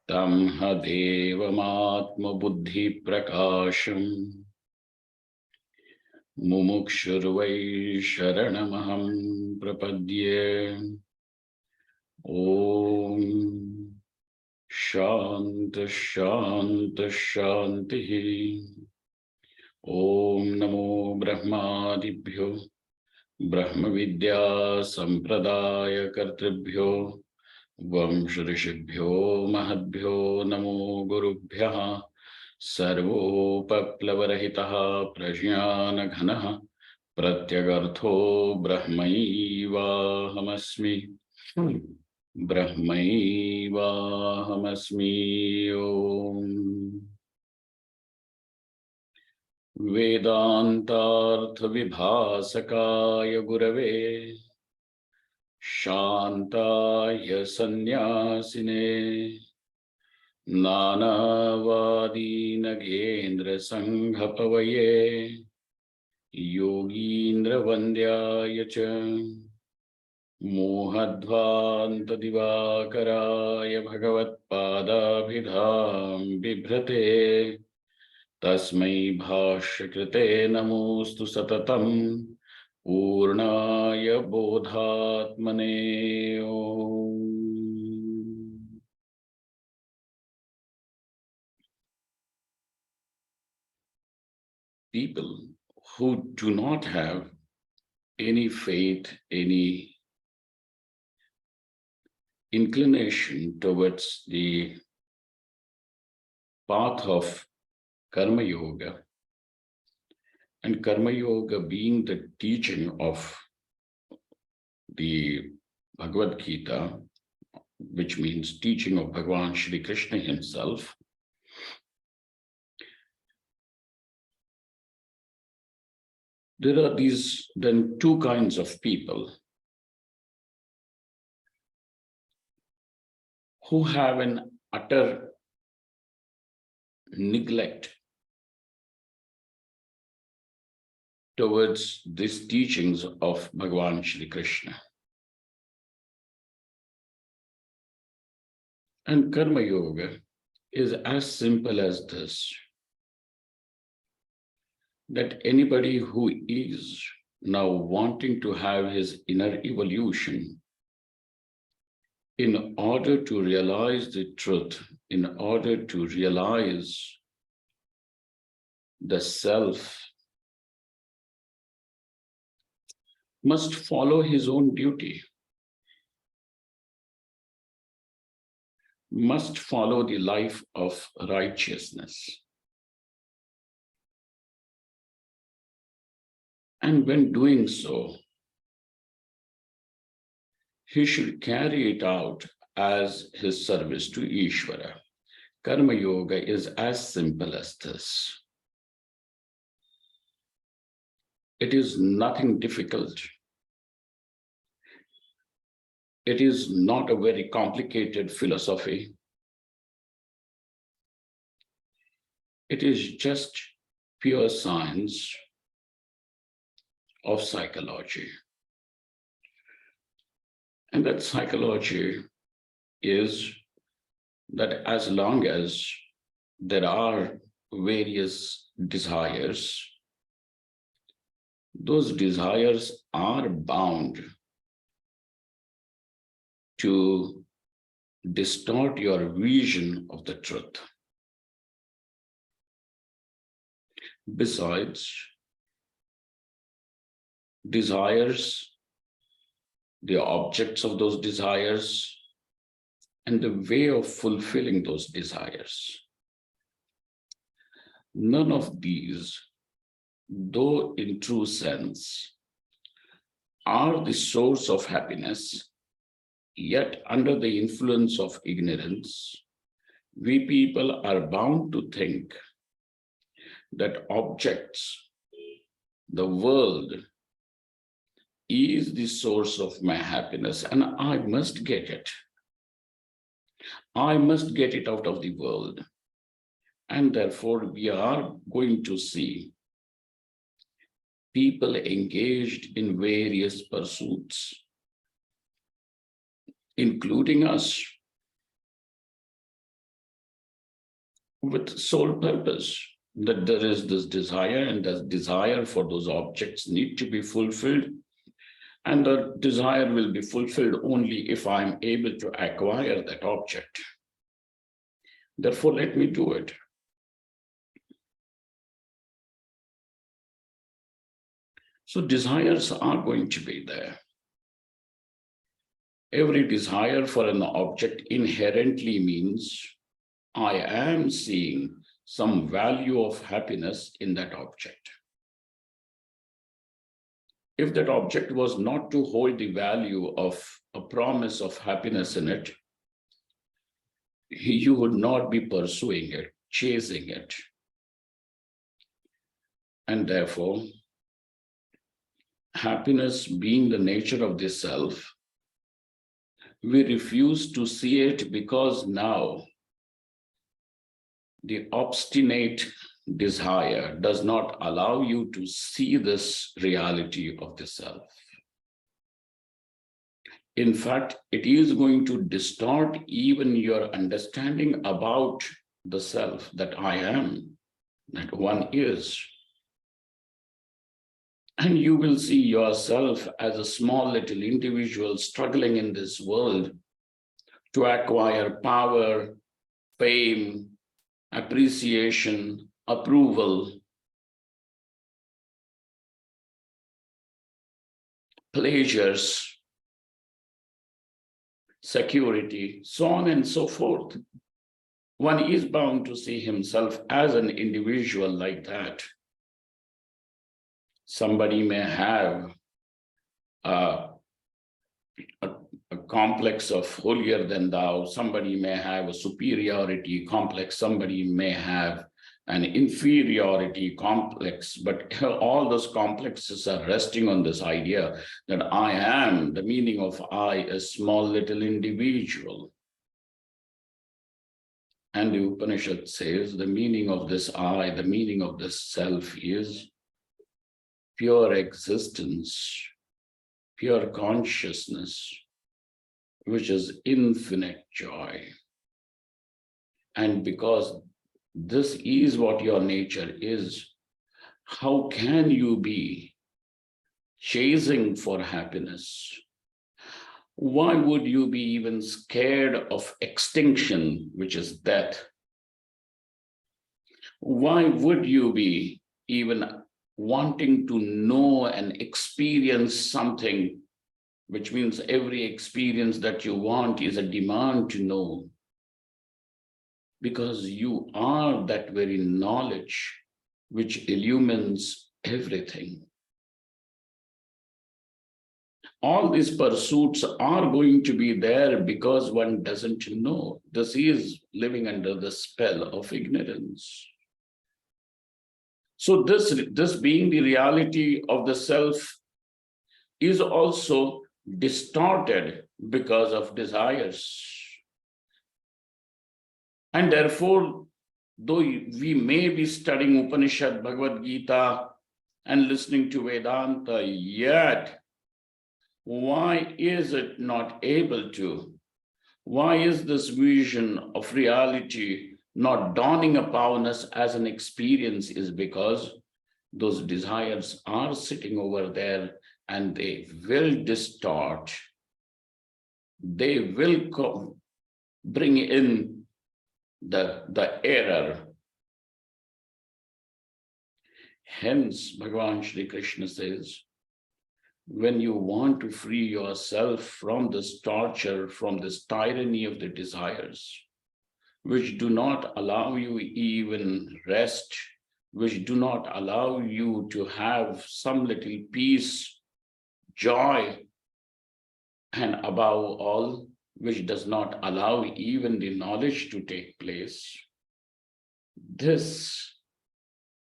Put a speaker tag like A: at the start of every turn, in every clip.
A: तं हदेवमात्मबुद्धिप्रकाशम् मुमुक्षुर्वै शरणमहं प्रपद्ये। ॐ शान्ति शान्ति शान्तिः। ॐ नमो ब्रह्मादिभ्यो ब्रह्मविद्या संप्रदायकर्तृभ्यो वंश ऋषिभ्यो महद्भ्यो नमो गुरुभ्यः। सर्वोपप्लवरहितः प्रज्ञानघनः प्रत्यगर्थो ब्रह्मैवाहमस्मि। ब्रह्मैवाहमस्मि। ॐ वेदान्तार्थविभासकाय गुरवे शान्ताय सन्न्यासिने नानावादीनगेन्द्रसङ्घपवये योगीन्द्रवन्द्याय च मोहध्वान्तदिवाकराय भगवत्पादाभिधां बिभ्रते तस्मै भाष्यकृते नमोऽस्तु सततं पूर्णाय बोधात्मने। ॐ people who do not have any faith, any inclination towards the path of Karma Yoga, and Karma Yoga being the teaching of the Bhagavad Gita, which means teaching of Bhagavan Shri Krishna himself, there are these then two kinds of people who have an utter neglect towards these teachings of Bhagavan Shri Krishna. And Karma Yoga is as simple as this, that anybody who is now wanting to have his inner evolution, in order to realize the truth, in order to realize the self, must follow his own duty, must follow the life of righteousness. And when doing so, he should carry it out as his service to Ishvara. Karma Yoga is as simple as this. It is nothing difficult. It is not a very complicated philosophy. It is just pure science of psychology. And that psychology is that as long as there are various desires, those desires are bound to distort your vision of the truth. Besides, desires, the objects of those desires, and the way of fulfilling those desires, none of these, though in true sense, are the source of happiness, yet under the influence of ignorance, we people are bound to think that objects, the world, is the source of my happiness, and I must get it. I must get it out of the world. And therefore, we are going to see people engaged in various pursuits. including us, with sole purpose that there is this desire, and that desire for those objects need to be fulfilled. And the desire will be fulfilled only if I'm able to acquire that object. Therefore, let me do it. So desires are going to be there. Every desire for an object inherently means I am seeing some value of happiness in that object. If that object was not to hold the value of a promise of happiness in it, you would not be pursuing it, chasing it. And therefore, happiness being the nature of the self, we refuse to see it because now the obstinate desire does not allow you to see this reality of the self. In fact, it is going to distort even your understanding about the self, that I am, that one is. And you will see yourself as a small little individual struggling in this world to acquire power, fame, appreciation, approval, pleasures, security, so on and so forth. One is bound to see himself as an individual like that. Somebody may have a complex of holier than thou, somebody may have a superiority complex, somebody may have an inferiority complex, but all those complexes are resting on this idea that I am, the meaning of I, a small little individual. And the Upanishad says the meaning of this I, the meaning of this self is pure existence, pure consciousness, which is infinite joy. And because this is what your nature is, how can you be chasing for happiness? Why would you be even scared of extinction, which is death? Why would you be even wanting to know and experience something, which means every experience that you want is a demand to know? Because you are that very knowledge which illumines everything. All these pursuits are going to be there because one doesn't know. This is living under the spell of ignorance. So this being the reality of the self is also distorted because of desires. And therefore, though we may be studying Upanishad, Bhagavad Gita, and listening to Vedanta, yet why is it not able to? Why is this vision of reality not dawning upon us as an experience? Is because those desires are sitting over there and they will distort. They will bring in the error. Hence, Bhagavan Shri Krishna says, when you want to free yourself from this torture, from this tyranny of the desires, which do not allow you even rest, which do not allow you to have some little peace, joy, and above all, which does not allow even the knowledge to take place, these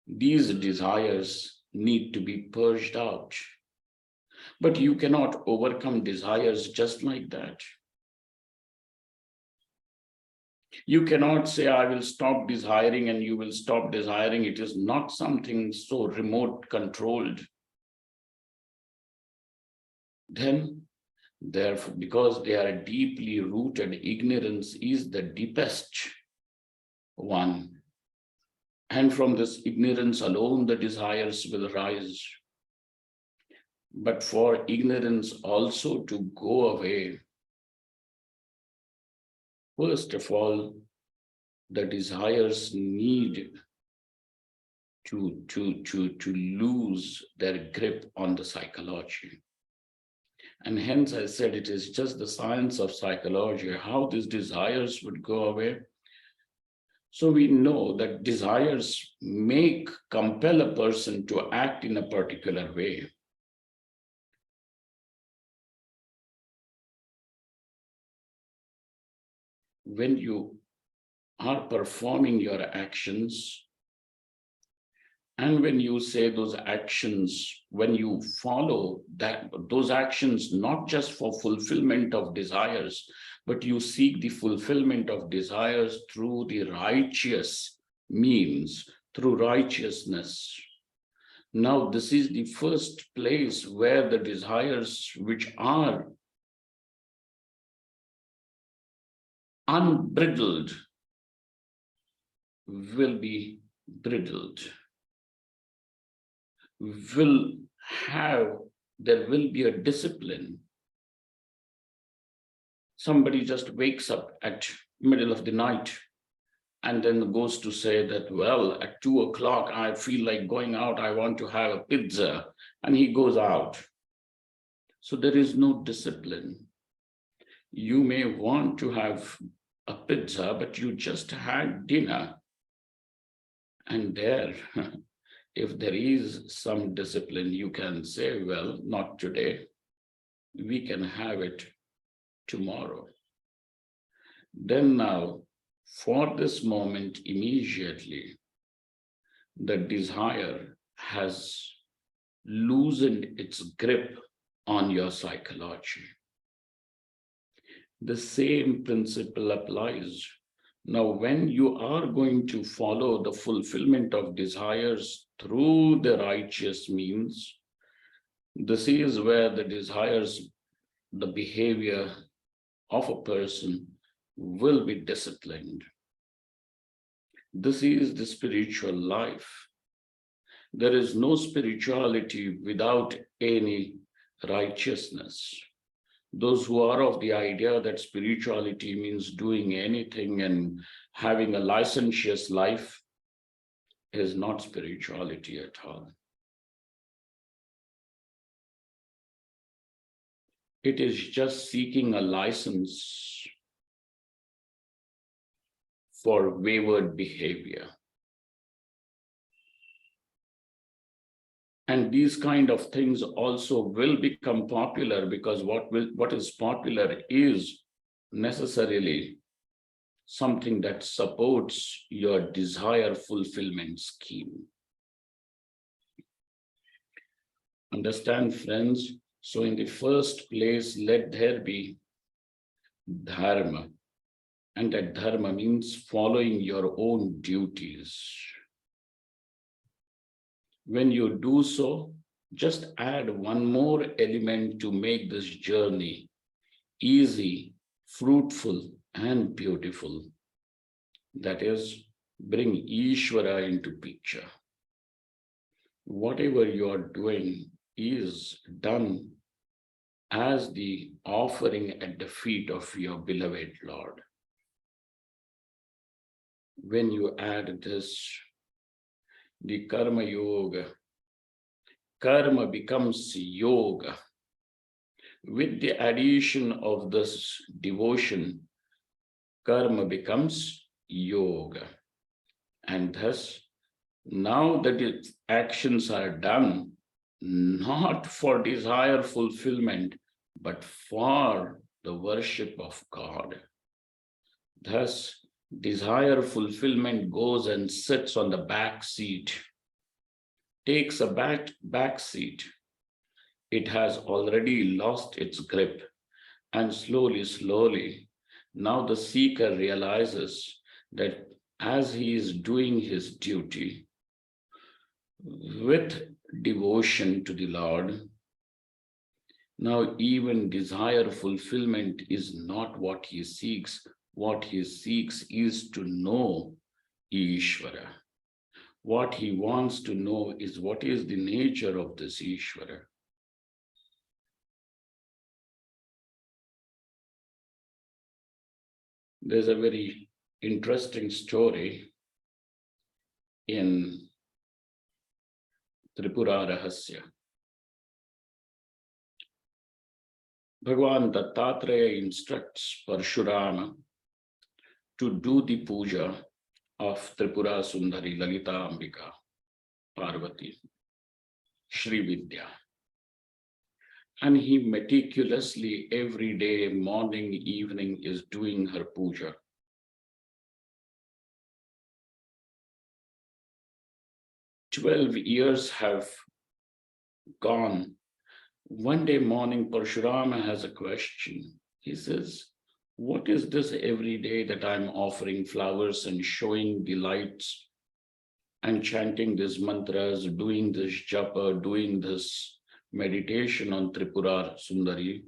A: desires need to be purged out. But you cannot overcome desires just like that. You cannot say, I will stop desiring and you will stop desiring. It is not something so remote controlled. Then Therefore, because they are deeply rooted, ignorance is the deepest one. And from this ignorance alone, the desires will rise. But for ignorance also to go away, first of all, the desires need to lose their grip on the psychology. And hence I said it is just the science of psychology, how these desires would go away. So we know that desires compel a person to act in a particular way. When you are performing your actions, and when you say those actions, when you follow those actions, not just for fulfillment of desires, but you seek the fulfillment of desires through the righteous means, through righteousness. Now, this is the first place where the desires which are unbridled will be bridled. There will be a discipline. Somebody just wakes up at middle of the night and then goes to say that, well, at 2 o'clock, I feel like going out, I want to have a pizza, and he goes out. So there is no discipline. You may want to have a pizza, but you just had dinner. And there, if there is some discipline, you can say, well, not today. We can have it tomorrow. Then now, for this moment, immediately, the desire has loosened its grip on your psychology. The same principle applies. Now, when you are going to follow the fulfillment of desires through the righteous means, this is where the desires, the behavior of a person will be disciplined. This is the spiritual life. There is no spirituality without any righteousness. Those who are of the idea that spirituality means doing anything and having a licentious life is not spirituality at all. It is just seeking a license for wayward behavior. And these kind of things also will become popular, because what is popular is necessarily something that supports your desire fulfillment scheme. Understand, friends? So in the first place, let there be dharma. And that dharma means following your own duties. When you do so, just add one more element to make this journey easy, fruitful, and beautiful. That is, bring Ishvara into picture. Whatever you are doing is done as the offering at the feet of your beloved Lord. When you add this, the karma yoga, karma becomes yoga. With the addition of this devotion, karma becomes yoga. And thus, now that its actions are done, not for desire fulfillment, but for the worship of God. Thus, desire fulfillment goes and sits on the back seat, takes a back seat. It has already lost its grip, and slowly, now the seeker realizes that as he is doing his duty with devotion to the Lord, Now, even desire fulfillment is not what he seeks. What he seeks is to know Ishvara. What he wants to know is what is the nature of this Ishvara. There's a very interesting story in Tripura Rahasya. Bhagavan Dattatreya instructs Parshurama to do the puja of Tripura Sundari, Lalita Ambika, Parvati, Sri Vidya. And he meticulously every day, morning, evening, is doing her puja. "12 years have gone. One day morning, Parshurama has a question. He says, what is this every day that I'm offering flowers and showing delights and chanting these mantras, doing this japa, doing this meditation on Tripura Sundari?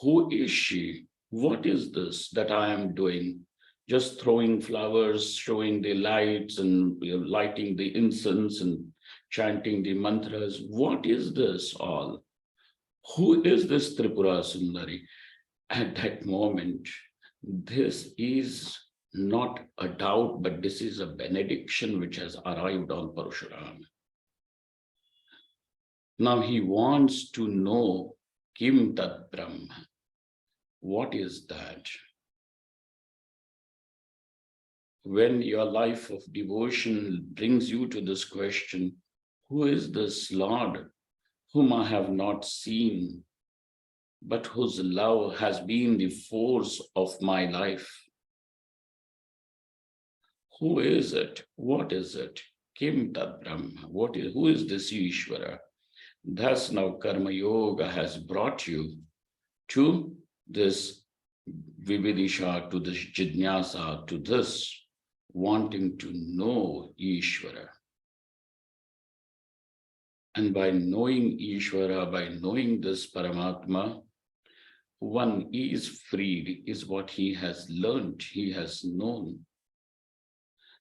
A: Who is she? What is this that I am doing? Just throwing flowers, showing the lights and lighting the incense and chanting the mantras. What is this all? Who is this Tripura Sundari?" At that moment, this is not a doubt, but this is a benediction which has arrived on Parashurama. Now he wants to know Kim Tat Brahma. What is that? When your life of devotion brings you to this question, who is this Lord whom I have not seen, but whose love has been the force of my life? Who is it? What is it? Kim Tat Brahma. Who is this Ishvara? Thus now Karma Yoga has brought you to this Vividisha, to this Jidnyasa, to this wanting to know Ishvara. And by knowing Ishvara, by knowing this Paramatma, one is freed, is what he has learned, he has known.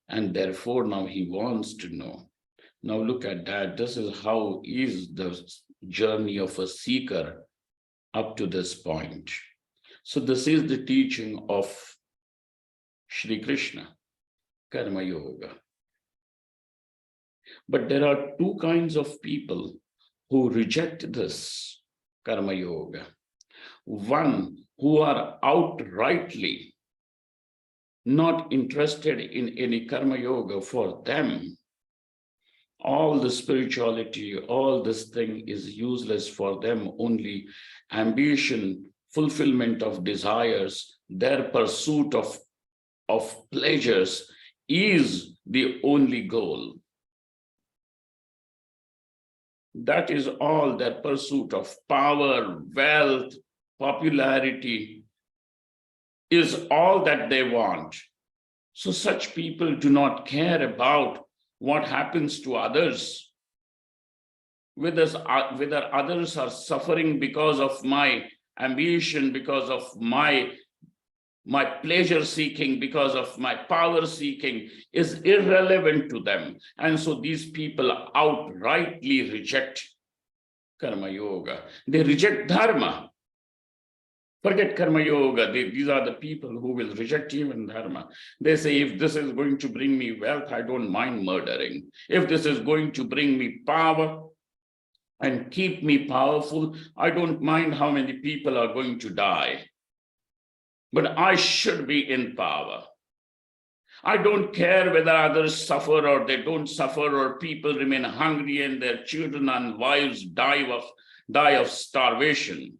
A: And therefore now he wants to know. Now look at that. This is how is the journey of a seeker up to this point. So this is the teaching of Shri Krishna, Karma Yoga. But there are two kinds of people who reject this Karma Yoga. One, who are outrightly not interested in any Karma Yoga. For them, all the spirituality, all this thing is useless for them. Only ambition, fulfillment of desires, their pursuit of pleasures is the only goal. That is all, their pursuit of power, wealth, popularity is all that they want. So such people do not care about what happens to others, whether others are suffering because of my ambition, because of my pleasure seeking, because of my power seeking, is irrelevant to them. And so these people outrightly reject Karma Yoga. They reject Dharma. Forget Karma Yoga. These are the people who will reject even Dharma. They say, if this is going to bring me wealth, I don't mind murdering. If this is going to bring me power and keep me powerful, I don't mind how many people are going to die. But I should be in power. I don't care whether others suffer or they don't suffer, or people remain hungry and their children and wives die of starvation.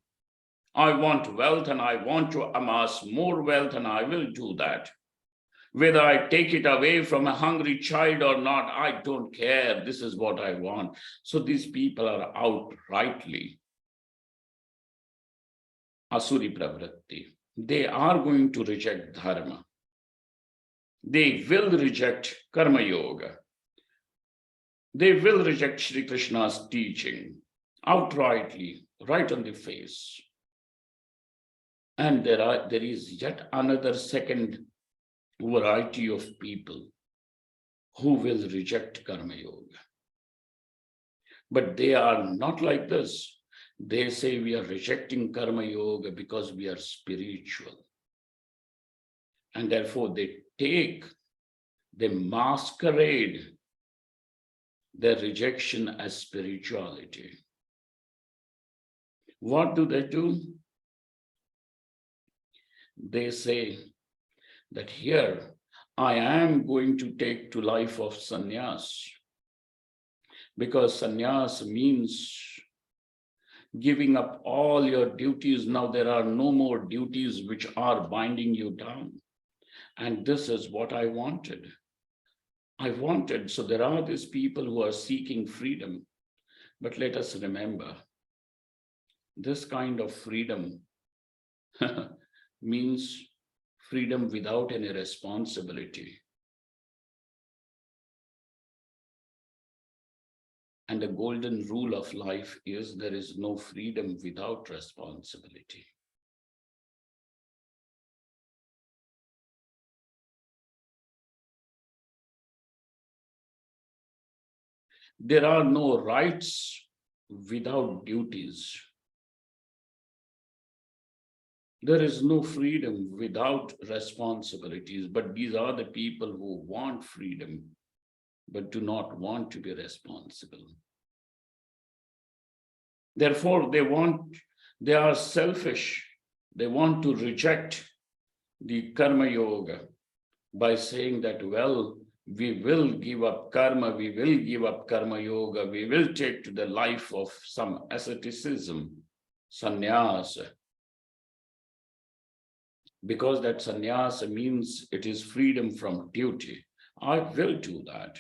A: I want wealth and I want to amass more wealth, and I will do that. Whether I take it away from a hungry child or not, I don't care. This is what I want. So these people are outrightly Asuri Pravritti. They are going to reject Dharma. They will reject Karma Yoga. They will reject Shri Krishna's teaching. outrightly, right on the face. And there is yet another second variety of people who will reject Karma Yoga. But they are not like this. They say we are rejecting Karma Yoga because we are spiritual. And therefore they masquerade their rejection as spirituality. What do? They say that here I am going to take to life of sannyas, because sannyas means giving up all your duties. Now there are no more duties which are binding you down. And this is what I wanted. So there are these people who are seeking freedom, but let us remember, this kind of freedom means freedom without any responsibility. And the golden rule of life is there is no freedom without responsibility. There are no rights without duties. There is no freedom without responsibilities, but these are the people who want freedom, but do not want to be responsible. Therefore, they are selfish. They want to reject the Karma Yoga by saying that, well, we will give up karma, we will give up Karma Yoga, we will take to the life of some asceticism, sannyas. Because that sannyasa means it is freedom from duty. I will do that.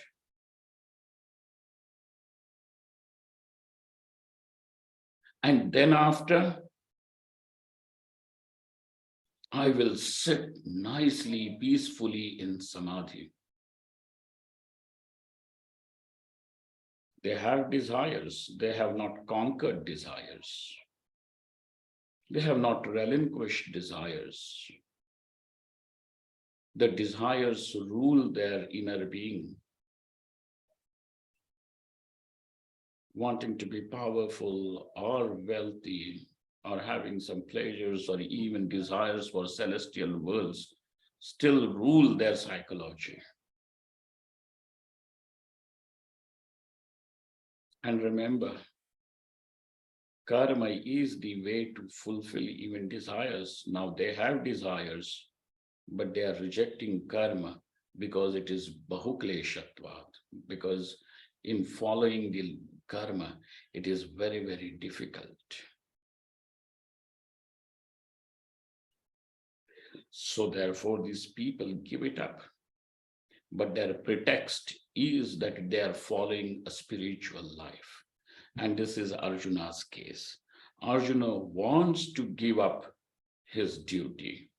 A: And then after, I will sit nicely, peacefully in samadhi. They have desires. They have not conquered desires. They have not relinquished desires. The desires rule their inner being. Wanting to be powerful or wealthy, or having some pleasures or even desires for celestial worlds still rule their psychology. And remember, karma is the way to fulfill even desires. Now they have desires, but they are rejecting karma because it is bahukleshatvat, because in following the karma, it is very, very difficult. So therefore, these people give it up. But their pretext is that they are following a spiritual life. And this is Arjuna's case. Arjuna wants to give up his duty.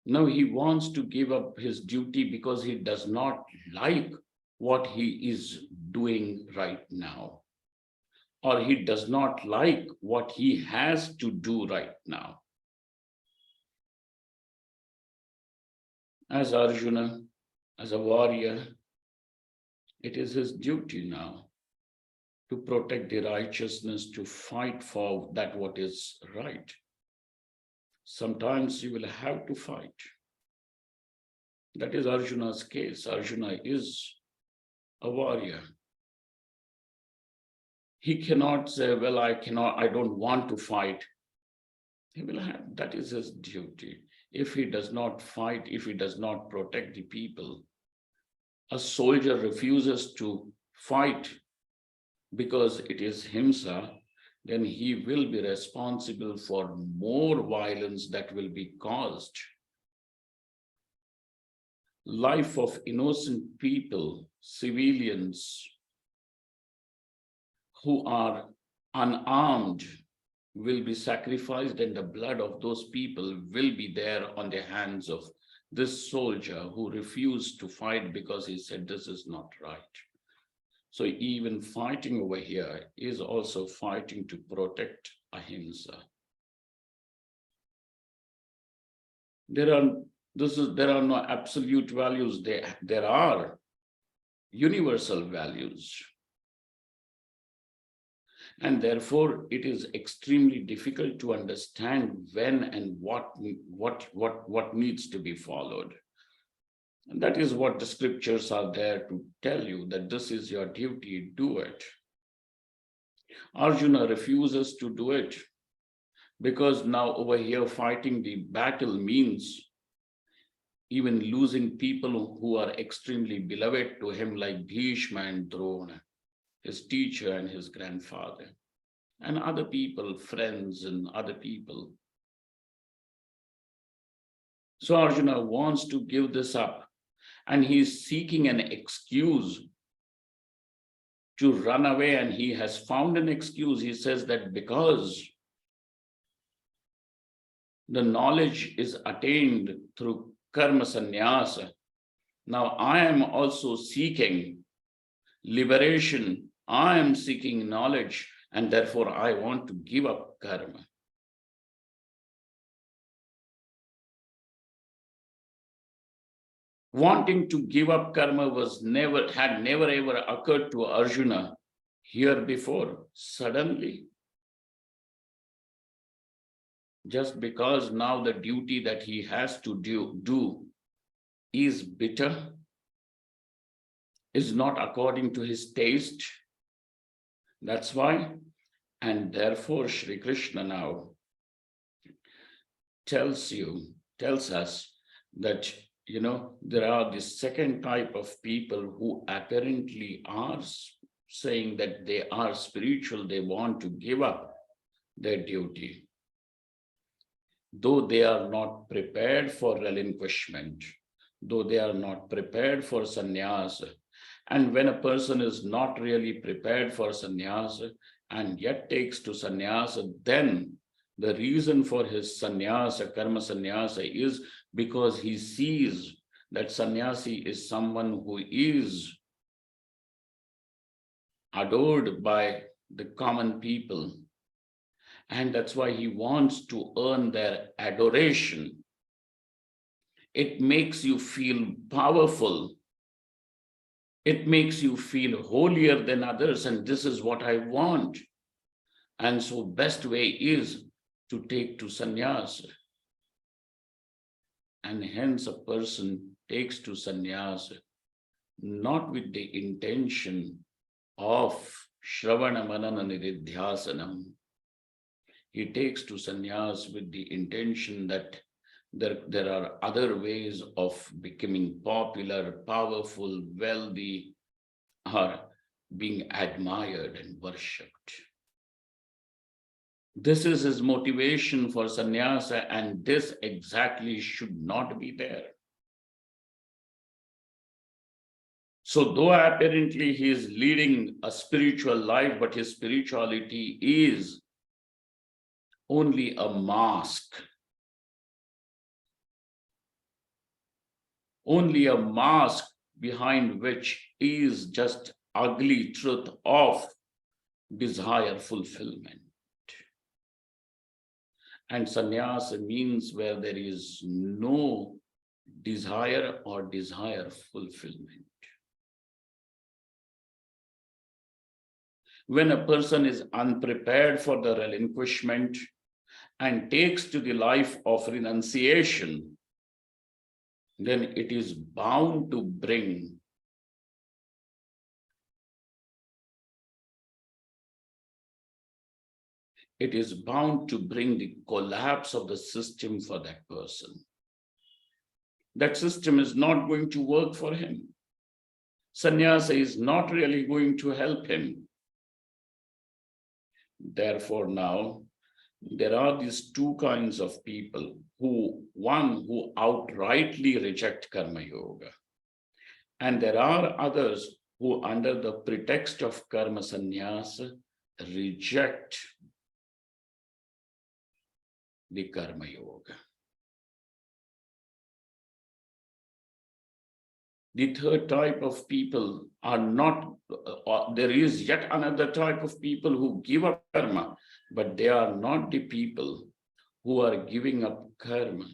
A: No, he wants to give up his duty because he does not like what he is doing right now, or he does not like what he has to do right now. As Arjuna, as a warrior, it is his duty now to protect the righteousness, to fight for that what is right. Sometimes you will have to fight. That is Arjuna's case. Arjuna is a warrior. He cannot say, well, I don't want to fight. He will have, that is his duty. If he does not fight, if he does not protect the people, a soldier refuses to fight because it is himsa, then he will be responsible for more violence that will be caused. Life of innocent people, civilians who are unarmed, will be sacrificed, and the blood of those people will be there on the hands of this soldier who refused to fight because he said this is not right. So even fighting over here is also fighting to protect ahimsa. There are no absolute values. There are universal values. And therefore, it is extremely difficult to understand when and what needs to be followed. And that is what the scriptures are there to tell you, that this is your duty, do it. Arjuna refuses to do it because now over here fighting the battle means even losing people who are extremely beloved to him, like Bhishma and Drona, his teacher and his grandfather, and other people, friends and other people. So Arjuna wants to give this up, and he's seeking an excuse to run away, and he has found an excuse. He says that because the knowledge is attained through karma sannyasa, now I am also seeking liberation. I am seeking knowledge, and therefore I want to give up karma. Wanting to give up karma had never ever occurred to Arjuna here before. Suddenly, just because now the duty that he has to do is bitter, is not according to his taste. That's why, and therefore Shri Krishna now tells us that, there are this second type of people who apparently are saying that they are spiritual, they want to give up their duty, though they are not prepared for relinquishment, though they are not prepared for sannyas. And when a person is not really prepared for sannyasa and yet takes to sannyasa, then the reason for his sannyasa, karma sannyasa, is because he sees that sannyasi is someone who is adored by the common people. And that's why he wants to earn their adoration. It makes you feel powerful. It makes you feel holier than others, and this is what I want. And so best way is to take to sannyasa. And hence a person takes to sannyasa not with the intention of shravana manana niridhyasanam. He takes to sannyas with the intention that there are other ways of becoming popular, powerful, wealthy, or being admired and worshipped. This is his motivation for sannyasa, and this exactly should not be there. So though apparently he is leading a spiritual life, but his spirituality is only a mask. Only a mask behind which is just ugly truth of desire fulfillment. And sannyasa means where there is no desire or desire fulfillment. When a person is unprepared for the relinquishment and takes to the life of renunciation, then it is bound to bring the collapse of the system for that person. That system is not going to work for him. Sannyasa is not really going to help him. Therefore, now there are these two kinds of people one who outrightly reject karma yoga, and there are others who, under the pretext of karma sannyasa, reject the karma yoga. The third type of people are not, there is yet another type of people who give up karma, but they are not the people who are giving up karma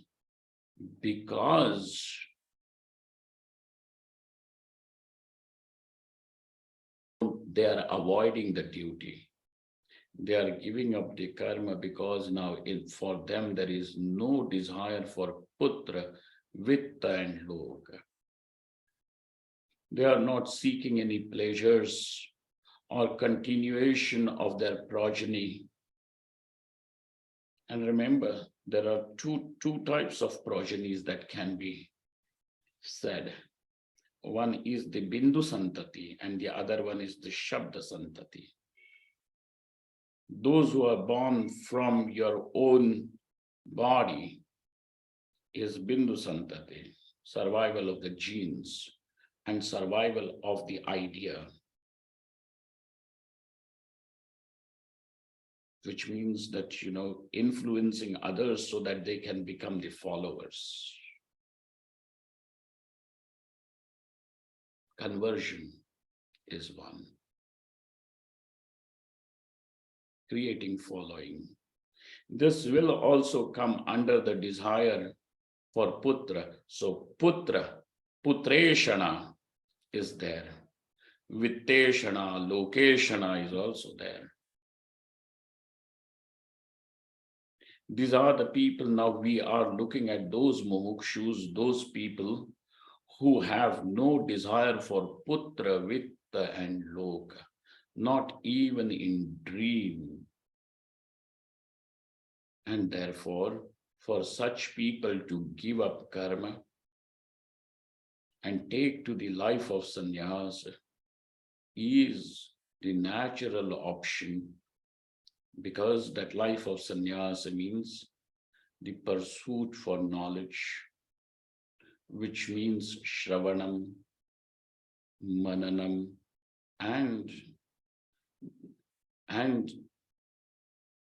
A: because they are avoiding the duty. They are giving up the karma because now for them there is no desire for putra, vitta and loka. They are not seeking any pleasures or continuation of their progeny. And remember, there are two types of progenies that can be said. One is the Bindu Santati and the other one is the Shabda Santati. Those who are born from your own body is Bindu Santati, survival of the genes and survival of the idea, which means that, influencing others so that they can become the followers. Conversion is one. Creating following. This will also come under the desire for putra. So putra, putreshana is there. Vitteshana, lokeshana is also there. These are the people now we are looking at, those mumukshus, those people who have no desire for putra, vitta and loka, not even in dream. And therefore, for such people to give up karma and take to the life of sannyasa is the natural option, because that life of sannyasa means the pursuit for knowledge, which means shravanam, mananam, and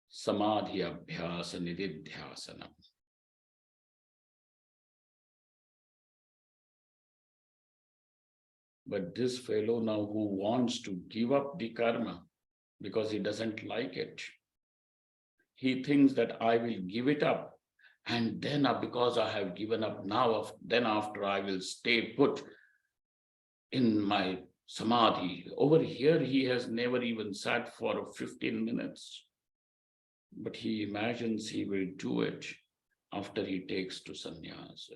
A: samadhi abhyasa nididhyasanam. But this fellow now who wants to give up the karma because he doesn't like it, he thinks that I will give it up, and then because I have given up now, then after I will stay put in my samadhi. Over here, he has never even sat for 15 minutes, but he imagines he will do it after he takes to sannyasa.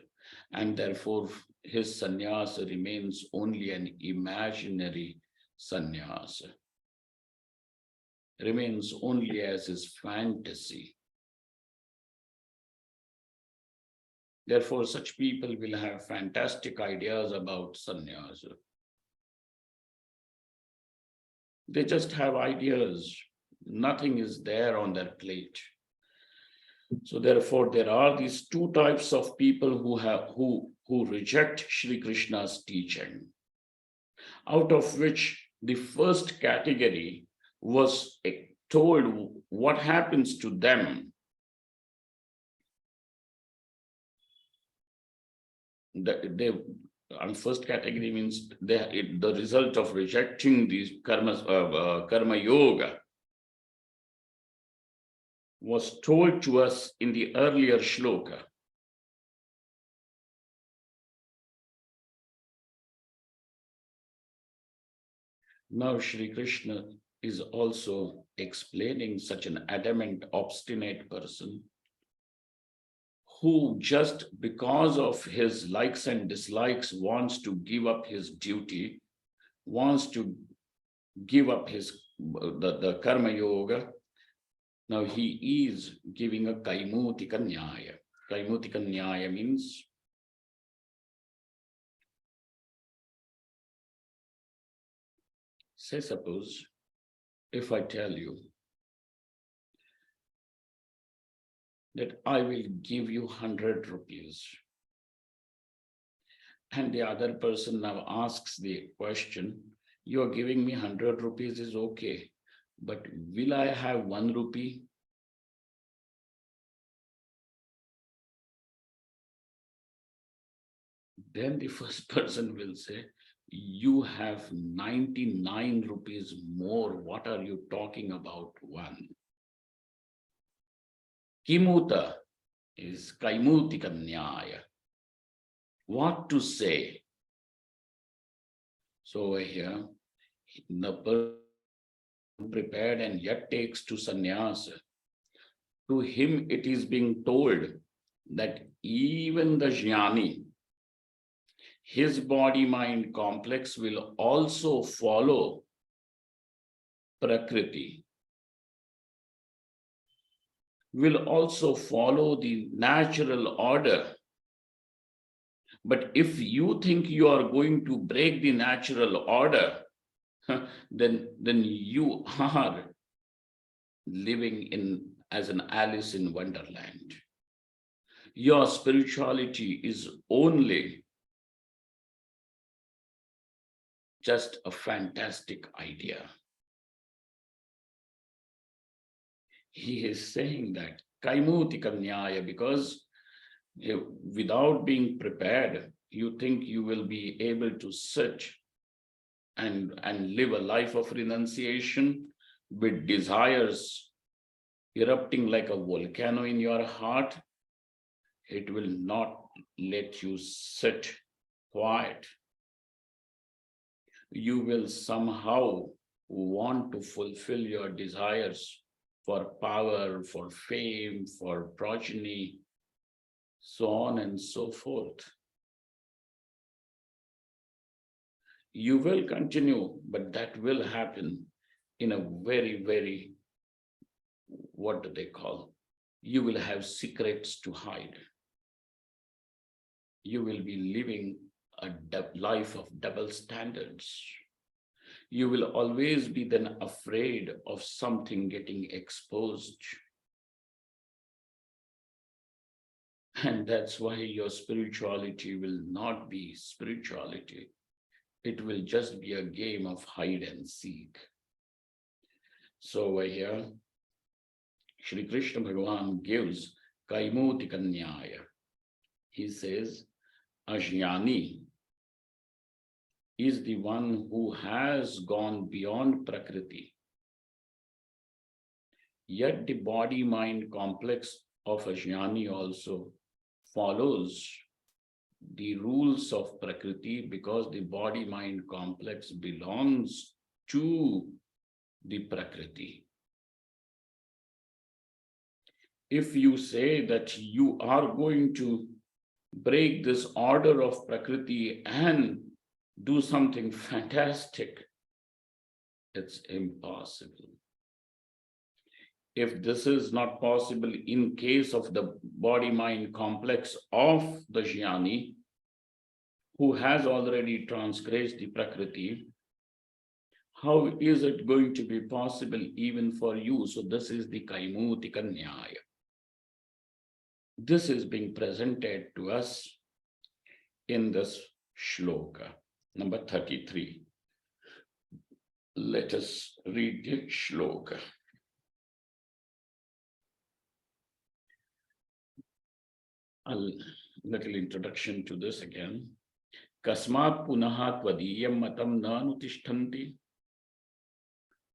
A: And therefore, his sannyasa remains only an imaginary sannyasa, remains only as his fantasy. Therefore, such people will have fantastic ideas about sannyasa. They just have ideas. Nothing is there on their plate. So therefore, there are these two types of people who reject Shri Krishna's teaching, out of which the first category was told what happens to them. First category means the result of rejecting these karma yoga was told to us in the earlier shloka. Now Shri Krishna is also explaining such an adamant, obstinate person who just because of his likes and dislikes wants to give up his duty, wants to give up the karma yoga. Now he is giving a kaimutika nyaya. Kaimutika nyaya means say suppose if I tell you that I will give you 100 rupees, and the other person now asks the question, you are giving me 100 rupees is okay, but will I have 1 rupee? Then the first person will say, you have 99 rupees more. What are you talking about? One. Kimuta is kaimutika nyaya. What to say? So over here, the person prepared and yet takes to sannyas. To him, it is being told that even the jnani, his body-mind complex will also follow Prakriti, will also follow the natural order. But if you think you are going to break the natural order, then you are living as an Alice in Wonderland. Your spirituality is only just a fantastic idea. He is saying that kaimutika nyaya, because without being prepared, you think you will be able to sit and live a life of renunciation with desires erupting like a volcano in your heart. It will not let you sit quiet. You will somehow want to fulfill your desires for power, for fame, for progeny, so on and so forth. You will continue, but that will happen in a very, very, what do they call? You will have secrets to hide. You will be living a life of double standards. You will always be then afraid of something getting exposed. And that's why your spirituality will not be spirituality. It will just be a game of hide and seek. So over here, Shri Krishna Bhagavan gives Kaimutika Nyaya. He says, Ajnani is the one who has gone beyond Prakriti. Yet the body-mind complex of Ajnani also follows the rules of Prakriti, because the body-mind complex belongs to the Prakriti. If you say that you are going to break this order of Prakriti and do something fantastic, it's impossible. If this is not possible in case of the body-mind complex of the jnani, who has already transgressed the Prakriti, how is it going to be possible even for you? So this is the Kaimutika Nyaya. This is being presented to us in this shloka, number 33. Let us read the shloka. A little introduction to this again. Kasmat punaha tvadiyam matam na anutishtanti.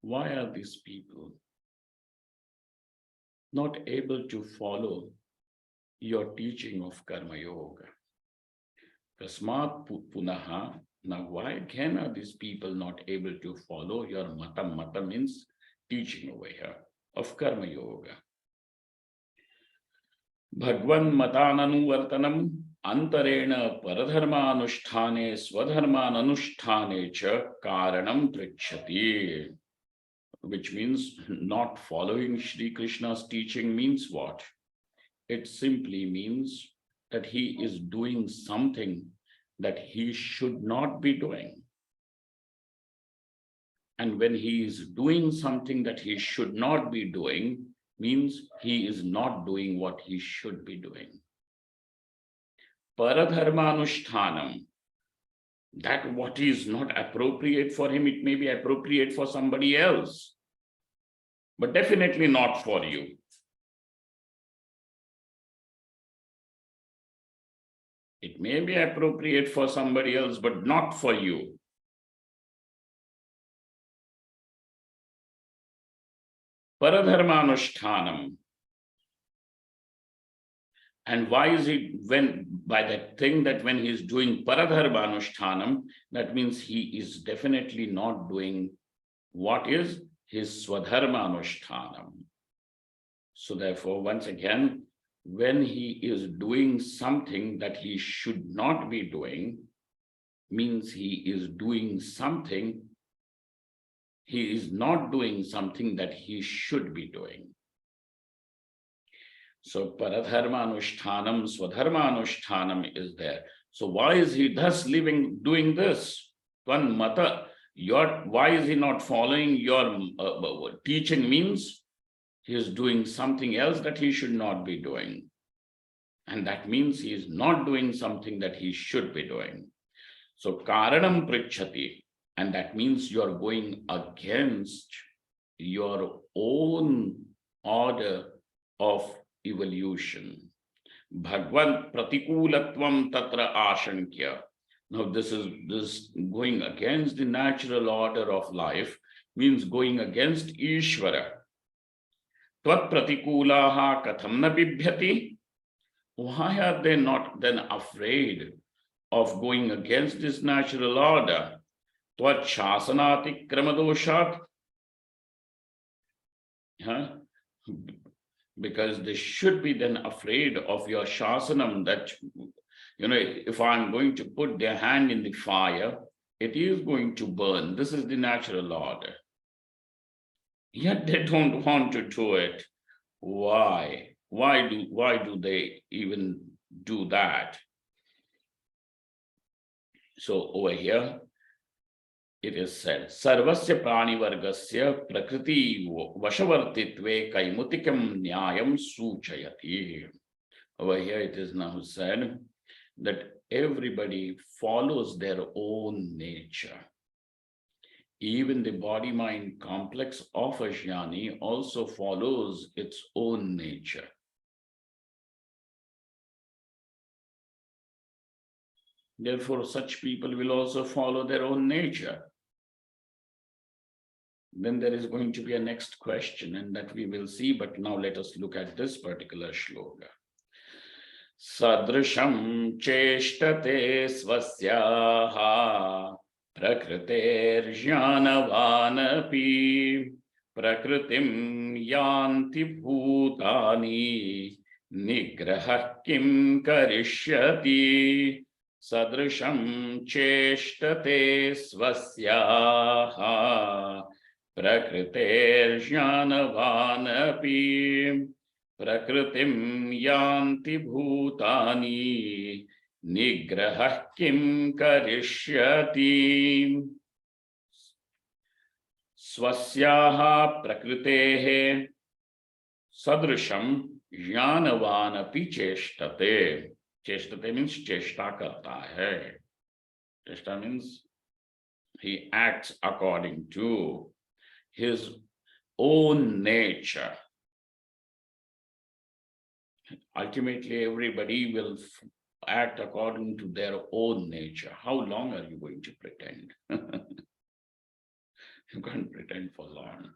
A: Why are these people not able to follow your teaching of Karma Yoga? Kasmat punaha. Now, why again are these people not able to follow your matam? Matam means teaching over here of Karma Yoga. Bhagwan matananuvartanam antarena paradharmanusthane swadharmananusthane cha karanam prichyati. Which means not following Shri Krishna's teaching means what? It simply means that he is doing something that he should not be doing. And when he is doing something that he should not be doing, means he is not doing what he should be doing. Paradharmanushthanam, that what is not appropriate for him, it may be appropriate for somebody else, but definitely not for you. It may be appropriate for somebody else, but not for you. Paradharmanushtanam. And why is it by that thing that when he is doing paradharmanushtanam, that means he is definitely not doing what is his swadharmanushtanam. So therefore, once again, when he is doing something that he should not be doing, means he is doing something, he is not doing something that he should be doing. So paradharmanushtanam, swadharmanushtanam is there. So why is he thus doing this? One mata, why is he not following your teaching? Means he is doing something else that he should not be doing. And that means he is not doing something that he should be doing. So karanam prichhati, and that means you are going against your own order of evolution. Bhagavad pratikulatvam tatra ashankya. Now this going against the natural order of life, means going against Ishvara. Tvat pratikulaha katham na bibhyati. Why are they not then afraid of going against this natural order? Tvat shasanati kramadoshat. Because they should be then afraid of your shasanam, that, if I'm going to put their hand in the fire, it is going to burn. This is the natural order. Yet they don't want to do it. Why? Why do they even do that? So over here, it is said, Sarvasya prani vargasya prakriti vashavartitve kaimutikam nyayam suchayati. Over here it is now said that everybody follows their own nature. Even the body-mind complex of a jnani also follows its own nature. Therefore, such people will also follow their own nature. Then there is going to be a next question, and that we will see, but now let us look at this particular shloka. Sadrisham cheshtate svasyaha prakriter jnanavanapi prakritim yanti bhutani nigraha kim karishyati. Sadrisham cheshtate svasyaha prakriter jnanavanapi prakritim yanti bhutani nigrahah kim karishyati. Swasyaha prakritehe sadrisham jnanavanapi cheshtate. Cheshtate means cheshta karta hai. Cheshta means he acts according to his own nature. Ultimately, everybody will act according to their own nature. How long are you going to pretend? You can't pretend for long.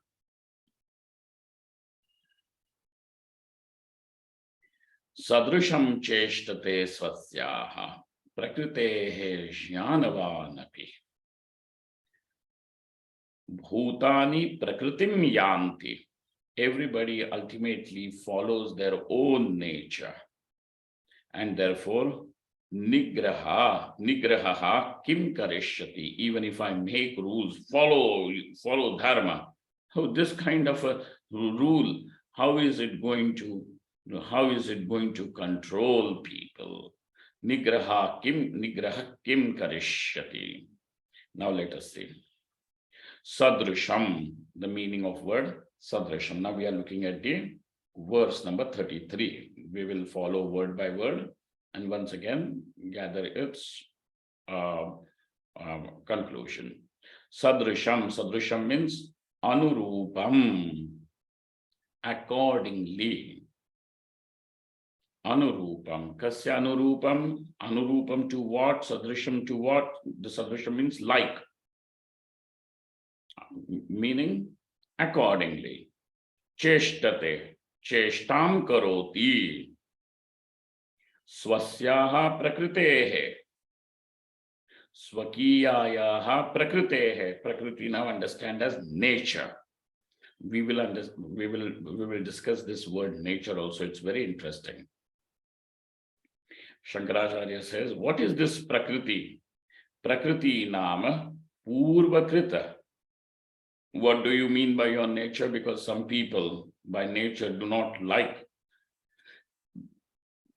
A: Sadrisham cheshtate swasyaha prakritehe jnanavanapi bhutani prakritim yanti. Everybody ultimately follows their own nature, and therefore nigraha kim karishyati. Even if I make rules, follow dharma. How this kind of a rule, how is it going to control people? Nigraha kim karishyati. Now let us see. Sadrisham, the meaning of word Sadrisham. Now we are looking at the verse number 33. We will follow word by word and once again gather its conclusion. Sadrisham means anurupam, accordingly. Anurupam. Kasya anurupam? Anurupam to what? Sadrisham to what? The sadrisham means like. Meaning accordingly. Cheshtate. Cheshtam karoti. Swasyaha prakritehe. Swakiyayaha prakritehe. Prakriti now understand as nature. We will discuss this word nature also. It's very interesting. Shankaracharya says, what is this Prakriti? Prakriti nama purvakrita. What do you mean by your nature? Because some people by nature do not like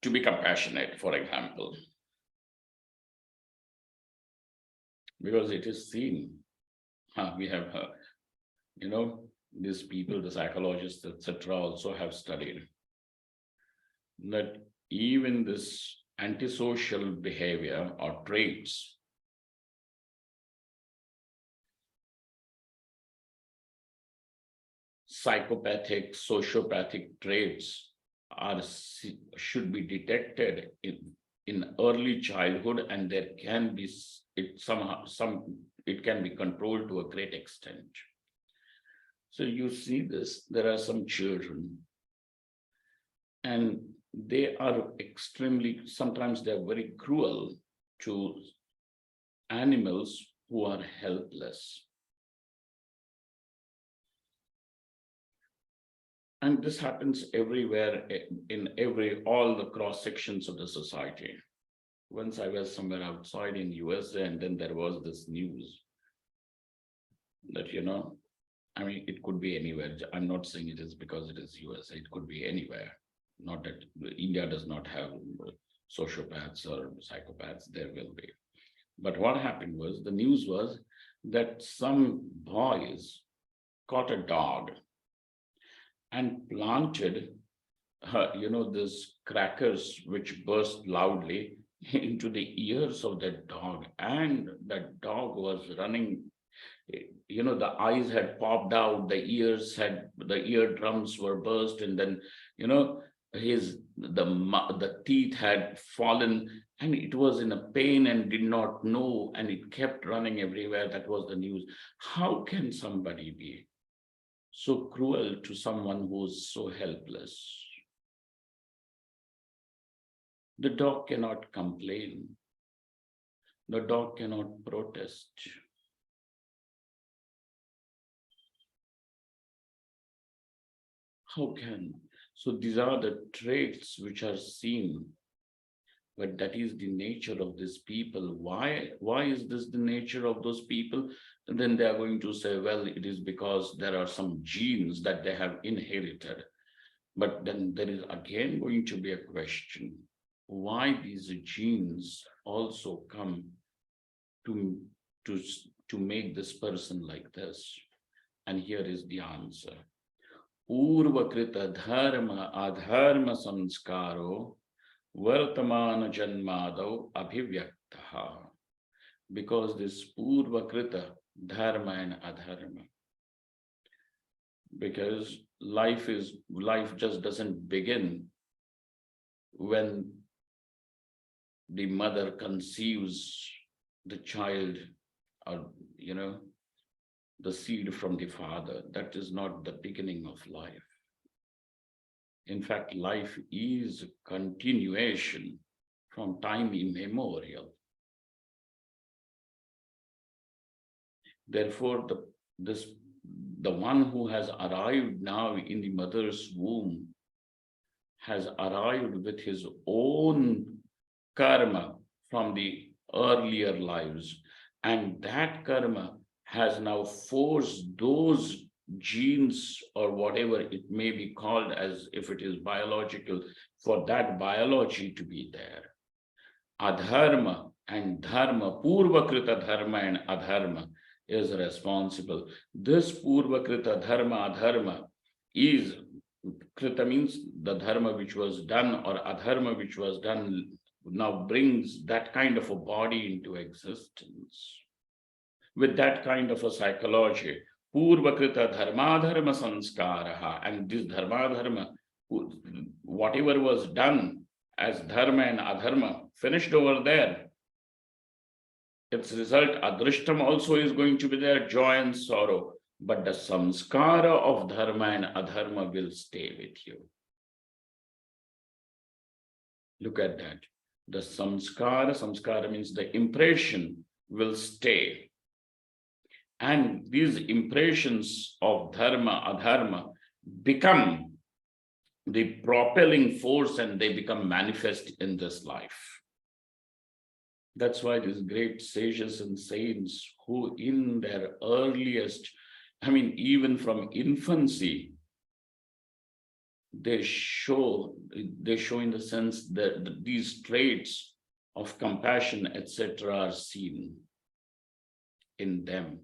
A: to be compassionate, for example. Because it is seen. We have heard, these people, the psychologists, etc., also have studied that even this antisocial behavior or traits psychopathic, sociopathic traits should be detected in early childhood, and there can be it can be controlled to a great extent. So you see this, there are some children and they are sometimes they're very cruel to animals who are helpless. And this happens everywhere, in all the cross sections of the society. Once I was somewhere outside in USA, and then there was this news that, it could be anywhere. I'm not saying it is because it is USA, it could be anywhere. Not that India does not have sociopaths or psychopaths, there will be. But what happened was, the news was that some boys caught a dog and planted, these crackers which burst loudly into the ears of that dog. And that dog was running, the eyes had popped out, the eardrums were burst, and then, the teeth had fallen, and it was in a pain and did not know, and it kept running everywhere. That was the news. How can somebody be so cruel to someone who's so helpless? The dog cannot complain. The dog cannot protest. How can? So these are the traits which are seen, but that is the nature of these people. Why is this the nature of those people? And then they are going to say, well, it is because there are some genes that they have inherited. But then there is again going to be a question, why these genes also come to make this person like this? And here is the answer. Urvakrita dharma adharma samskaro vartamana janmadav abhivyaktaha. Because this purvakrita dharma and adharma, because life just doesn't begin when the mother conceives the child, or the seed from the father. That is not the beginning of life. In fact, life is a continuation from time immemorial. Therefore, the one who has arrived now in the mother's womb has arrived with his own karma from the earlier lives, and that karma has now forced those genes, or whatever it may be called, as if it is biological, for that biology to be there. Adharma and dharma, purvakrita dharma and adharma is responsible. This purvakrita dharma, adharma is, krita means the dharma which was done, or adharma which was done now brings that kind of a body into existence. With that kind of a psychology, purvakrita dharmadharma sanskaraha, and this dharmadharma, whatever was done as dharma and adharma, finished over there. Its result, adrishtam also is going to be there, joy and sorrow. But the samskara of dharma and adharma will stay with you. Look at that. The samskara means the impression will stay. And these impressions of dharma, adharma become the propelling force and they become manifest in this life. That's why these great sages and saints who in their earliest, even from infancy, they show in the sense that these traits of compassion, etc., are seen in them.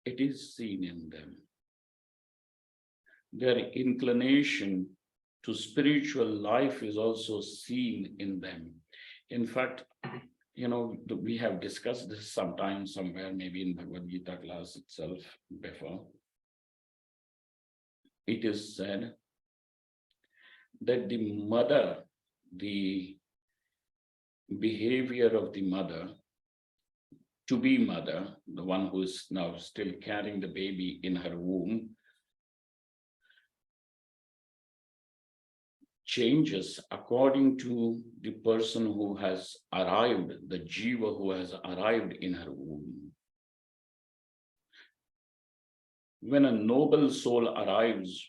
A: It is seen in them. Their inclination to spiritual life is also seen in them. In fact, we have discussed this sometime, somewhere, maybe in Bhagavad Gita class itself before. It is said that the mother, the behavior of the mother, to be mother, the one who is now still carrying the baby in her womb, changes according to the person who has arrived, the jiva who has arrived in her womb. When a noble soul arrives,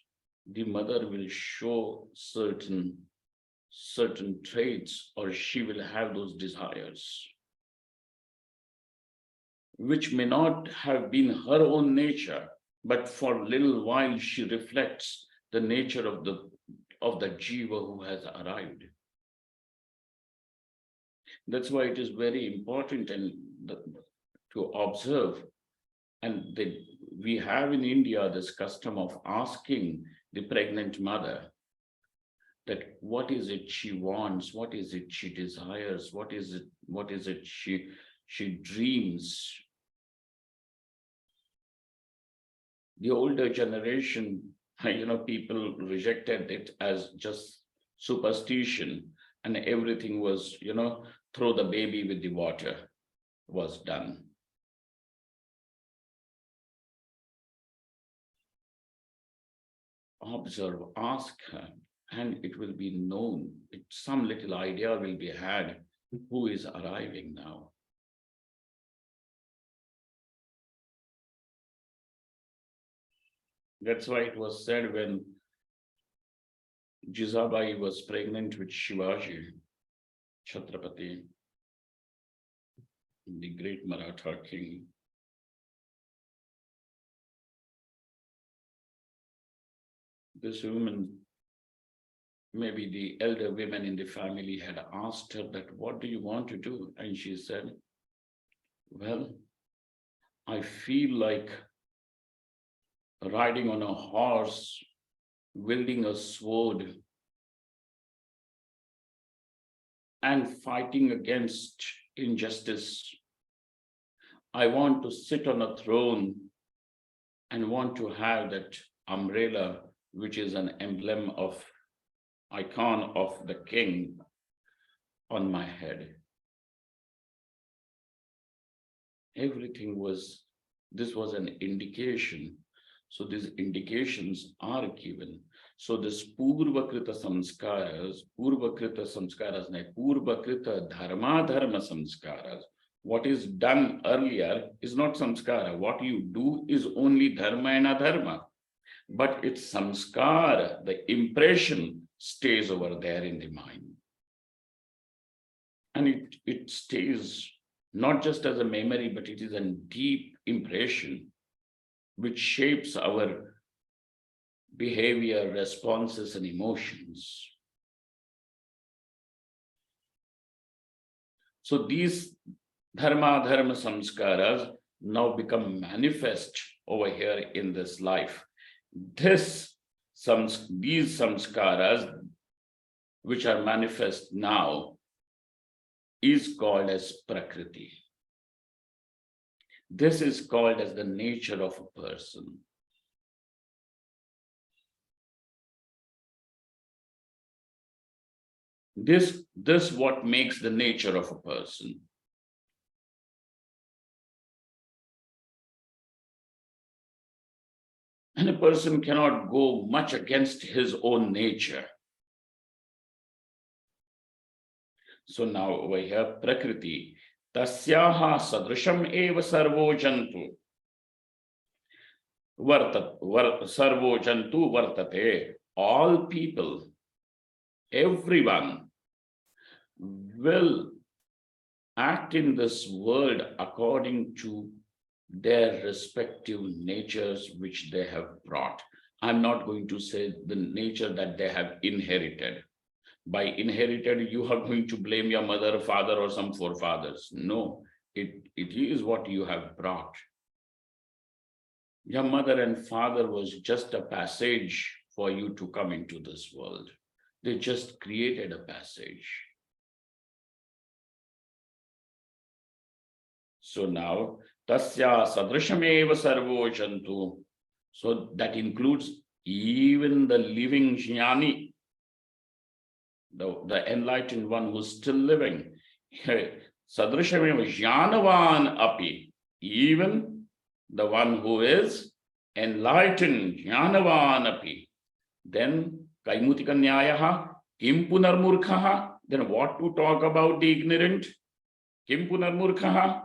A: the mother will show certain traits, or she will have those desires, which may not have been her own nature, but for a little while she reflects the nature of the jiva who has arrived. That's why it is very important to observe, and we have in India this custom of asking the pregnant mother that what is it she wants, what is it she desires, what is it she dreams. The older generation, people rejected it as just superstition, and everything was, throw the baby with the water, was done. Observe, ask her, and it will be known. Some little idea will be had who is arriving now. That's why it was said when Jizabai was pregnant with Shivaji, Chhatrapati, the great Maratha king, this woman, maybe the elder women in the family, had asked her that, what do you want to do? And she said, well, I feel like riding on a horse, wielding a sword, and fighting against injustice. I want to sit on a throne and want to have that umbrella, which is an emblem of, icon of the king, on my head. This was an indication. So these indications are given. So this Purvakrita samskaras, Purvakrita dharma samskaras, what is done earlier is not samskara. What you do is only dharma and adharma. But it's samskara, the impression stays over there in the mind. And it stays not just as a memory, but it is a deep impression which shapes our behavior, responses, and emotions. So these dharma samskaras now become manifest over here in this life. These samskaras, which are manifest now, is called as Prakriti. This is called as the nature of a person. This what makes the nature of a person. And a person cannot go much against his own nature. So now over here, Prakriti, tasyaha sadrisham eva sarvo jantu. Sarvo jantu vartate. All people, everyone will act in this world according to their respective natures which they have brought. I'm not going to say the nature that they have inherited. By inherited, you are going to blame your mother, father, or some forefathers. No, it is what you have brought. Your mother and father was just a passage for you to come into this world. They just created a passage. So now, tasya sadrishameva sarvo jantu. So that includes even the living jnani, the enlightened one who's still living. Sadrishameva jnanavan api. Even the one who is enlightened, jnanavan api. Then kaimutika nyayaha, kim punarmurkhaha. Then what to talk about the ignorant? Kim punarmurkhaha.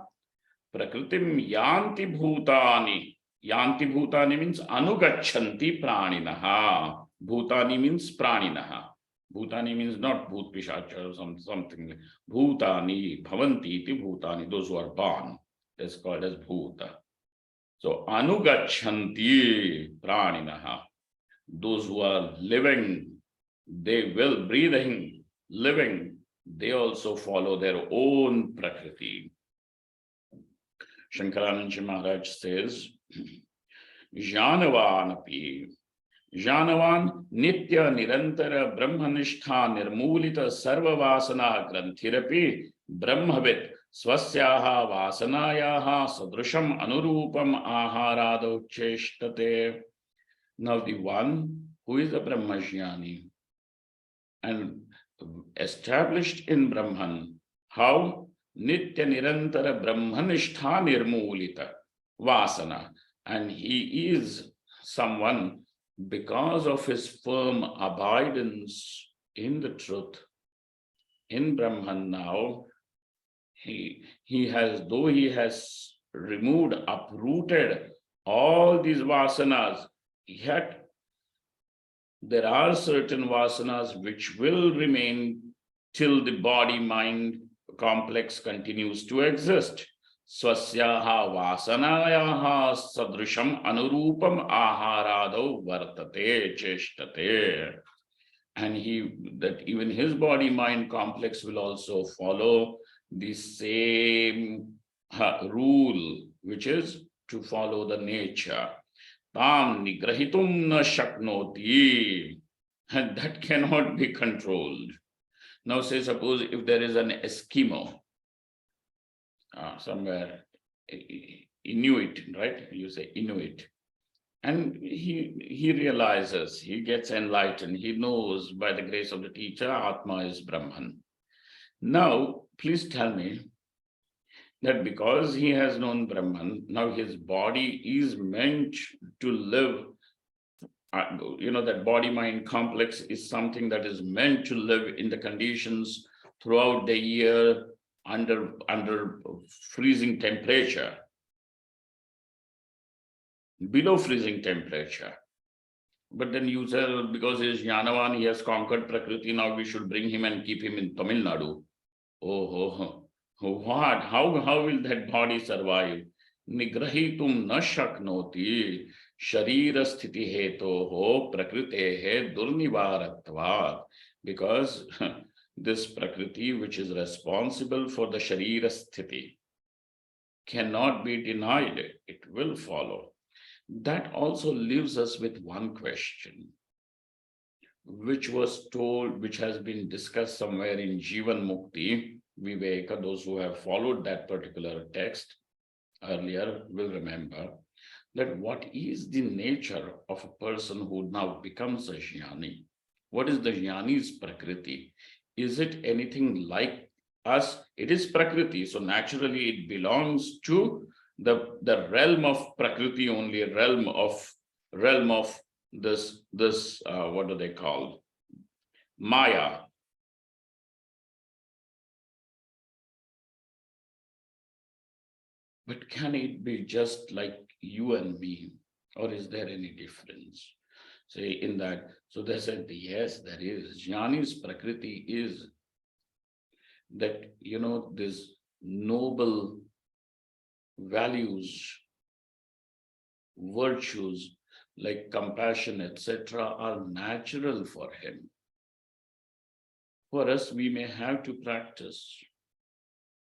A: Prakritim yanti bhutani. Yanti bhutani means anugachanti praninaha. Bhutani means praninaha. Bhutani means not bhoot pishacha or something. Bhutani, bhavanti iti bhutani. Those who are born. That's called as bhuta. So anugachanti praninaha. Those who are living, they will breathing, living, they also follow their own Prakriti. Shankarananda Maharaj says, Janavan api. Janavan nitya nirantara brahmanishtha nirmulita sarva vasana granthirapi brahmavit swasyaha vasanayaha sadrusham anurupam aharado cheshtate. Now the one who is a Brahmajnani and established in Brahman, how? Nitya nirantara brahmanishtha nirmulita vasana. And he is someone, because of his firm abidance in the truth, in Brahman now, he has removed, uprooted all these vasanas, yet there are certain vasanas which will remain till the body-mind complex continues to exist. Swasyaha vasanayaha sadrusham anurupam aharado vartate cheshtate. And that even his body-mind complex will also follow the same rule, which is to follow the nature. Tam nigrahitum na shaknoti. And that cannot be controlled. Now say, suppose if there is an Eskimo somewhere, Inuit, right? You say Inuit. And he realizes, he gets enlightened, he knows by the grace of the teacher, Atma is Brahman. Now, please tell me that because he has known Brahman, now his body is meant to live. That body-mind complex is something that is meant to live in the conditions throughout the year under freezing temperature, below freezing temperature. But then you say, because he is Jnanavan, he has conquered Prakriti, now we should bring him and keep him in Tamil Nadu. Oh, what? How will that body survive? Nigrahitum na shaknoti. Sharira sthiti hetoho prakritehe durnivaratvat. Because this Prakriti, which is responsible for the Sharira sthiti, cannot be denied. It will follow. That also leaves us with one question, which was told, which has been discussed somewhere in Jivan Mukti, Viveka, those who have followed that particular text earlier will remember that what is the nature of a person who now becomes a jnani? What is the jnani's prakriti? Is it anything like us? It is prakriti, so naturally it belongs to the realm of prakriti only, realm of this what do they call? Maya. But can it be just like you and me, or is there any difference? Say in that, so they said, yes, there is. Jnani's prakriti is that, this noble values, virtues like compassion, etc., are natural for him. For us, we may have to practice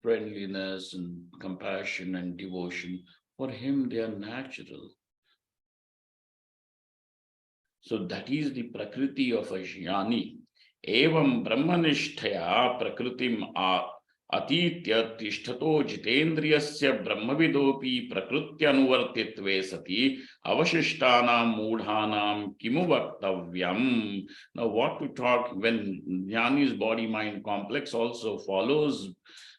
A: friendliness and compassion and devotion. For him, they are natural. So that is the prakriti of a jnani. Evam brahmanishtaya prakritim atitya tishthato jitendriyasya brahmavidopi prakrutyanuvartitve sati avashishtanam mudhanam kimu vaktavyam. Now what to talk when jnani's body-mind complex also follows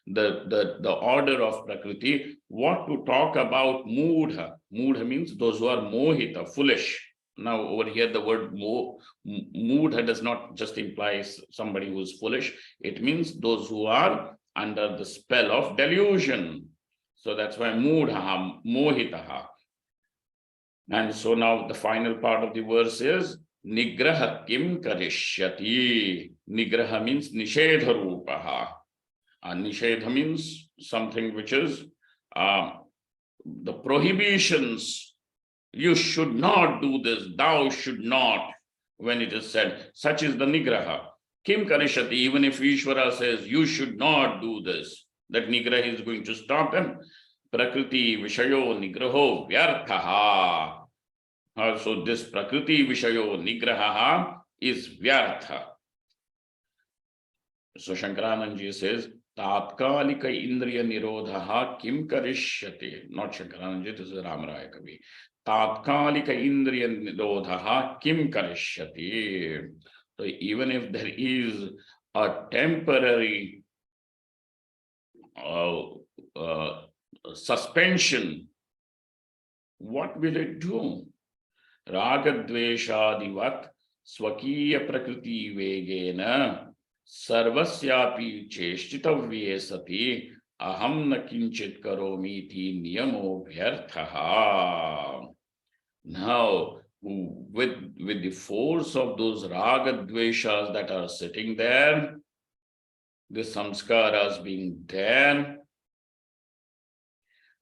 A: the order of prakriti? What to talk about mudha? Mudha means those who are mohita, foolish. Now, over here, the word mudha does not just imply somebody who is foolish. It means those who are under the spell of delusion. So that's why mudha, mohitaha. And so now the final part of the verse is nigraha kim karishyati. Nigraha means nishedha rupaha. Nishedha means something which is the prohibitions. You should not do this, thou should not. When it is said, such is the nigraha. Kim karishati, even if Ishvara says, you should not do this, that nigraha is going to stop them. Prakriti vishayo nigraho vyarthaha. So this prakriti vishayo nigraha is vyartha. So Shankaranandji says, tatkalika indriya nirodhaha kim karishyate. Not Shankaranandji, this is Ramaraya Kavi. Tatkalika indriya nirodhaha kim karishyate. So even if there is a temporary suspension, what will it do? Ragadveshadivat swakiya prakriti vegena sarvasyapi cheshtitavye sati aham na kinchit karomiti niyamo vyarthaha. Now, with the force of those raga dveshas that are sitting there, the samskaras being there,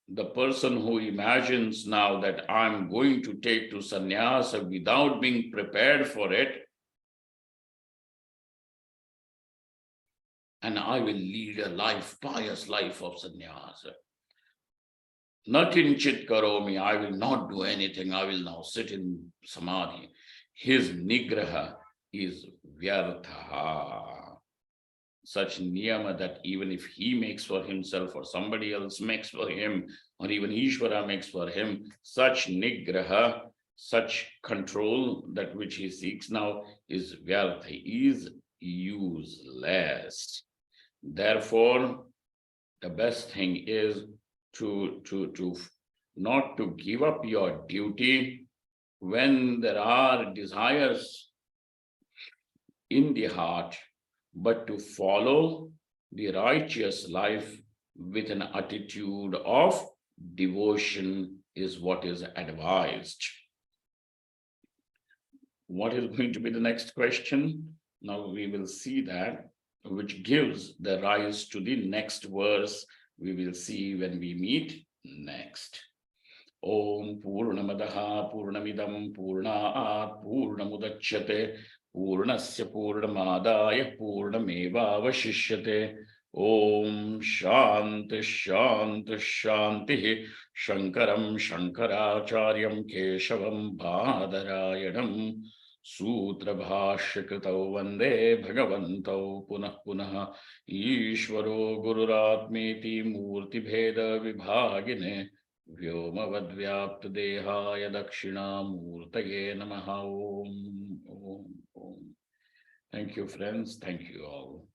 A: the person who imagines now that I'm going to take to sannyasa without being prepared for it, and I will lead a pious life of sannyasa. Na kinchit karomi, I will not do anything, I will now sit in samadhi. His nigraha is vyartha. Such niyama that even if he makes for himself or somebody else makes for him, or even Ishvara makes for him, such nigraha, such control, that which he seeks now is vyartha, is useless. Therefore, the best thing is to not to give up your duty when there are desires in the heart, but to follow the righteous life with an attitude of devotion is what is advised. What is going to be the next question? Now we will see that, which gives the rise to the next verse. We will see when we meet next. Om Purnamadaha Purnamidam Purnaat Purnamudachyate Purnasya Purnamadaya Purnameva Vashishyate. Om Shanti Shanti Shanti. Shankaram Shankaracharyam Keshavam Badarayanam सूत्रभाष्यकृतौ वन्दे भगवन्तौ पुनः पुनः ईश्वरो गुरुरात्मेति मूर्तिभेदविभागिने व्योमवद्व्याप्तदेहाय दक्षिणामूर्तये नमः. Om. Om. Om. Thank you, friends. Thank you all.